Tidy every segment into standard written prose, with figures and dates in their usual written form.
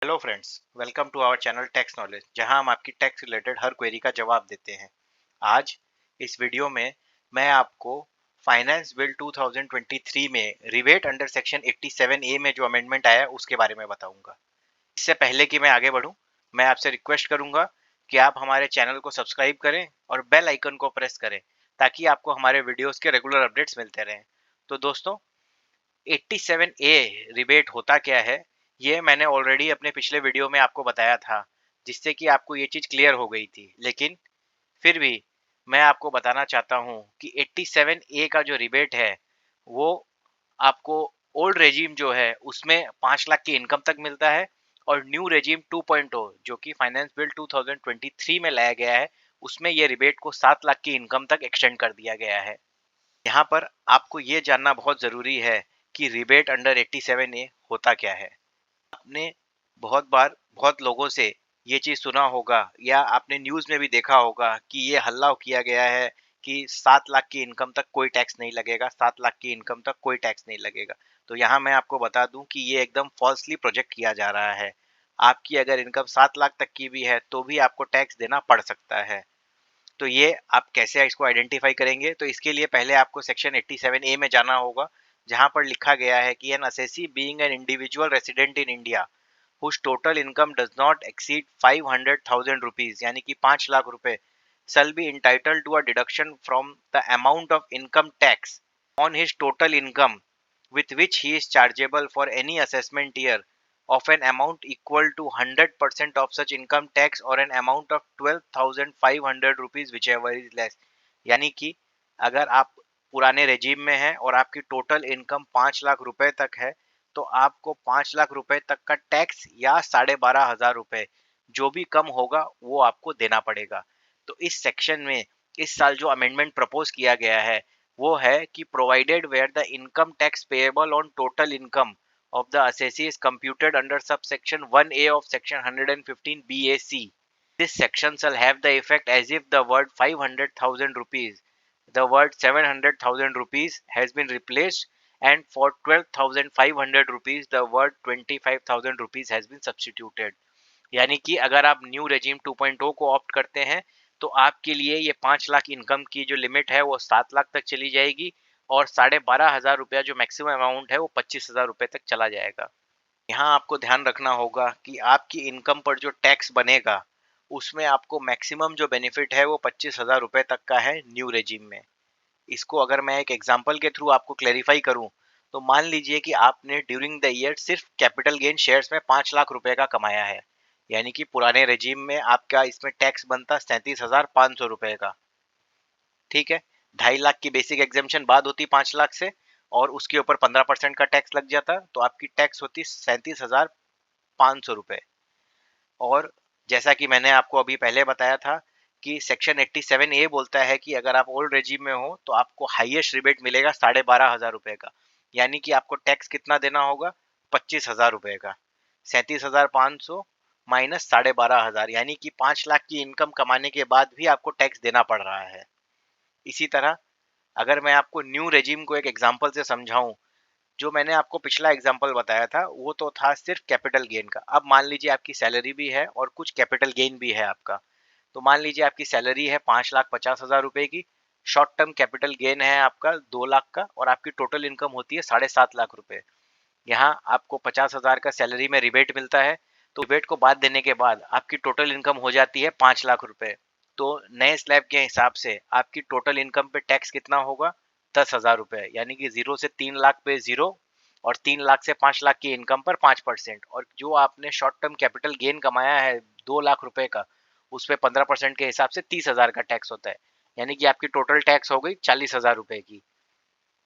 Hello friends, welcome to our channel tax knowledge, जहां हम आपकी टैक्स रिलेटेड हर query का जवाब देते हैं। आज इस वीडियो में मैं आपको फाइनेंस बिल 2023 में रिबेट अंडर सेक्शन 87 ए में जो अमेंडमेंट आया है उसके बारे में बताऊंगा। इससे पहले कि मैं आगे बढ़ूं, मैं आपसे रिक्वेस्ट करूंगा कि आप हमारे चैनल को सब्सक्राइब करें और बेल आइकन को प्रेस करें ताकि आपको हमारे वीडियोस के रेगुलर अपडेट्स मिलते रहें। तो दोस्तों, 87 ए रिबेट होता क्या है, ये मैंने ऑलरेडी अपने पिछले वीडियो में आपको बताया था, जिससे कि आपको ये चीज क्लियर हो गई थी। लेकिन फिर भी मैं आपको बताना चाहता हूँ कि 87 ए का जो रिबेट है वो आपको ओल्ड रेजिम जो है उसमें 5 लाख की इनकम तक मिलता है, और न्यू रेजिम 2.0 जो कि फाइनेंस बिल 2023 में लाया गया है उसमें ये रिबेट को 7 लाख की इनकम तक एक्सटेंड कर दिया गया है। यहाँ पर आपको ये जानना बहुत ज़रूरी है कि रिबेट अंडर 87 ए होता क्या है। आपने बहुत बार बहुत लोगों से ये चीज़ सुना होगा या आपने न्यूज़ में भी देखा होगा कि ये हल्ला किया गया है कि 7 लाख की इनकम तक कोई टैक्स नहीं लगेगा, 7 लाख की इनकम तक कोई टैक्स नहीं लगेगा। तो यहाँ मैं आपको बता दूं कि ये एकदम फॉल्सली प्रोजेक्ट किया जा रहा है। आपकी अगर इनकम 7 लाख तक की भी है तो भी आपको टैक्स देना पड़ सकता है। तो ये आप कैसे इसको आइडेंटिफाई करेंगे? तो इसके लिए पहले आपको सेक्शन 87 ए में जाना होगा, जहां पर लिखा गया है कि N assessee being an individual resident in India whose total income does not exceed 500,000 rupees यानी कि 5 लाख रुपए shall be entitled to a deduction from the amount of income tax on his total income with which he is chargeable for any assessment year of an amount equal to 100% of such income tax or an amount of 12,500 rupees whichever is less। यानी कि अगर आप पुराने regime में हैं और आपकी total income 5 lakh रुपए तक है तो आपको 5 लाख रुपए तक का टैक्स या 12,500 रुपए जो भी कम होगा वो आपको देना पड़ेगा। तो इस सेक्शन में इस साल जो अमेंडमेंट प्रपोज किया गया है वो है कि provided where the income tax payable on total income of the assessee is computed under subsection 1A of section 115 BAC. This section shall have the effect as if the word 500,000 rupees, the word 700,000 rupees has been replaced, and for 12,500 rupees the word 25,000 rupees has been substituted। यानी कि अगर आप new regime 2.0 को opt करते हैं तो आपके लिए ये 5 लाख इनकम की जो लिमिट है वो 7 लाख तक चली जाएगी, और 12,500 रुपया जो मैक्सिमम अमाउंट है वो 25,000 रुपये तक चला जाएगा। यहाँ आपको ध्यान रखना होगा कि आपकी इनकम पर जो टैक्स बनेगा उसमें आपको मैक्सिमम जो बेनिफिट है वो 25,000 रुपये तक का है न्यू रेजिम में। इसको अगर मैं एक एग्जांपल के थ्रू आपको क्लेरिफाई करूं तो मान लीजिए कि आपने ड्यूरिंग द ईयर सिर्फ कैपिटल गेन शेयर्स में 5 लाख रुपए का कमाया है, यानी कि पुराने रेजिम में आपका इसमें टैक्स बनता 37,500 रुपए का। ठीक है, 2.5 लाख की बेसिक एग्जेम्पशन बाद होती 5 लाख से, और उसके ऊपर 15% का टैक्स लग जाता, तो आपकी टैक्स होती 37,500 रुपए। और जैसा कि मैंने आपको अभी पहले बताया था कि सेक्शन 87 ए बोलता है कि अगर आप ओल्ड रेजिम में हो तो आपको हाईएस्ट रिबेट मिलेगा 12,500 रुपए का, यानी कि आपको टैक्स कितना देना होगा? 25,000 रुपए का। 37,500 माइनस 12,500 यानी कि 5 लाख की इनकम कमाने के बाद भी आपको टैक्स देना पड़ रहा है। इसी तरह अगर मैं आपको न्यू रेजिम को एक एग्जांपल से समझाऊं, जो मैंने आपको पिछला एग्जांपल बताया था वो तो था सिर्फ कैपिटल गेन का। अब मान लीजिए आपकी सैलरी भी है और कुछ कैपिटल गेन भी है आपका। तो मान लीजिए आपकी सैलरी है 5,50,000 रुपए की, शॉर्ट टर्म कैपिटल गेन है आपका 2 लाख का, और आपकी टोटल इनकम होती है 7.5 लाख रुपए। यहाँ आपको 50,000 का सैलरी में रिबेट मिलता है, तो रिबेट को बाद देने के बाद आपकी टोटल इनकम हो जाती है 5 लाख रुपए। तो नए स्लैब के हिसाब से आपकी टोटल इनकम पे टैक्स कितना होगा? 10,000 रुपए, यानी कि 0 से 3 लाख पे 0, और 3 लाख से 5 लाख की इनकम पर 5%, और जो आपने शॉर्ट टर्म कैपिटल गेन कमाया है 2 लाख रुपए का, उस पर 15% के हिसाब से 30,000 का टैक्स होता है, यानी कि आपकी टोटल टैक्स हो गई 40,000 रुपए की।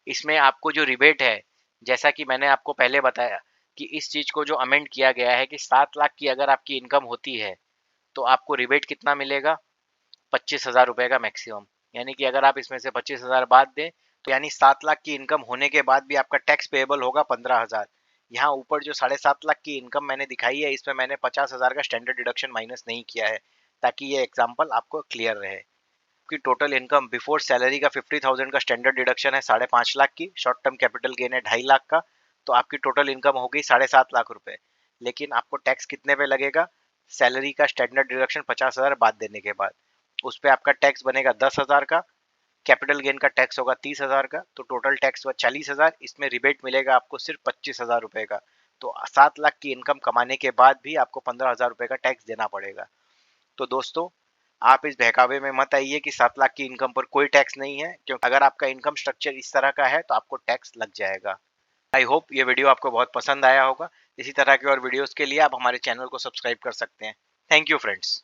इसमें आपको जो रिबेट है, जैसा कि मैंने आपको पहले बताया कि इस चीज को जो अमेंड किया गया है कि 7 लाख की अगर आपकी इनकम होती है तो आपको रिबेट कितना मिलेगा? 25,000 रुपए का मैक्सिमम। यानी कि अगर आप इसमें से 25,000 बाद दें तो यानी 7 लाख की इनकम होने के बाद भी आपका टैक्स पेएबल होगा 15,000। यहाँ ऊपर जो 7.5 लाख की इनकम मैंने दिखाई है इसमें मैंने 50,000 का स्टैंडर्ड डिडक्शन माइनस नहीं किया है, ताकि ये एग्जाम्पल आपको क्लियर रहे। की टोटल इनकम बिफोर सैलरी का 50,000 का स्टैंडर्ड डिडक्शन है 5.5 लाख की, शॉर्ट टर्म कैपिटल गेन है 2.5 लाख का, तो आपकी टोटल इनकम हो गई 7.5 लाख रुपए। लेकिन आपको टैक्स कितने पे लगेगा? सैलरी का स्टैंडर्ड डिडक्शन 50,000 बाद देने के बाद उस पर आपका टैक्स बनेगा 10,000 का, कैपिटल गेन का टैक्स होगा 30,000 का, तो टोटल टैक्स हुआ 40,000। इसमें रिबेट मिलेगा आपको सिर्फ 25,000 रुपए का। तो 7 लाख की इनकम कमाने के बाद भी आपको 15,000 रुपए का टैक्स देना पड़ेगा। तो दोस्तों, आप इस बहकावे में मत आइए कि 7 लाख की इनकम पर कोई टैक्स नहीं है, क्योंकि अगर आपका इनकम स्ट्रक्चर इस तरह का है तो आपको टैक्स लग जाएगा। आई होप ये वीडियो आपको बहुत पसंद आया होगा। इसी तरह के और वीडियोस के लिए आप हमारे चैनल को सब्सक्राइब कर सकते हैं। Thank you friends.